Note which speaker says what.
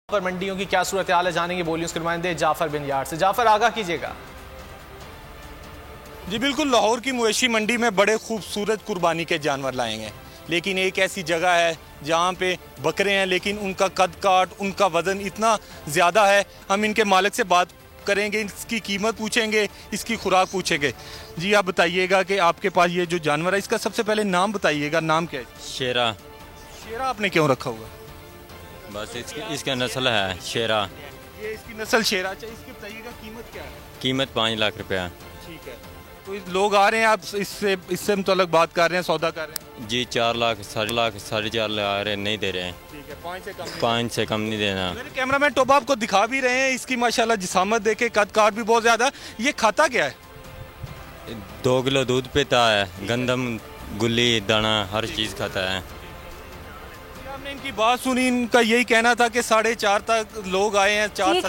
Speaker 1: पर मंडियों की क्या सूरत हाल है जानेंगे बोलिए उसके नुमाइंदे जाफर बिन यार से। जाफर आगाह कीजिएगा।
Speaker 2: जी बिल्कुल, लाहौर की मवेशी मंडी में बड़े खूबसूरत कुर्बानी के जानवर लाएंगे, लेकिन एक ऐसी जगह है जहाँ पे बकरे हैं लेकिन उनका कद काट, उनका वज़न इतना ज़्यादा है। हम इनके मालिक से बात करेंगे, इसकी कीमत पूछेंगे, इसकी खुराक पूछेंगे। जी आप बताइएगा कि आपके पास ये जो जानवर है इसका सबसे पहले नाम बताइएगा, नाम क्या है?
Speaker 3: शेरा।
Speaker 2: शेरा आपने क्यों रखा हुआ?
Speaker 3: बस इसका नस्ल है शेरा।
Speaker 2: ये इसकी नस्ल शेरा। अच्छा, इसकी बताइएगा कीमत क्या है?
Speaker 3: कीमत 5 लाख रुपया।
Speaker 2: ठीक है, तो लोग आ रहे हैं, आप इससे मुतल्लक बात कर रहे हैं, सौदा कर रहे हैं?
Speaker 3: जी 4 लाख, 4.5 लाख, 4.5 लाख आ रहे, नहीं दे रहे हैं।
Speaker 2: ठीक है,
Speaker 3: 5 से कम नहीं देना।
Speaker 2: मेरे कैमरामैन टोबा आपको दिखा भी रहे हैं, इसकी माशाल्लाह जिसामत देखे, कद काट भी बहुत ज़्यादा। ये खाता क्या है?
Speaker 3: 2 किलो दूध पीता है, गंदम, गुल्ली, दाना, हर चीज़ खाता है।
Speaker 2: हमने इनकी बात सुनी, इनका यही कहना था कि 4.5 तक लोग आए हैं, 4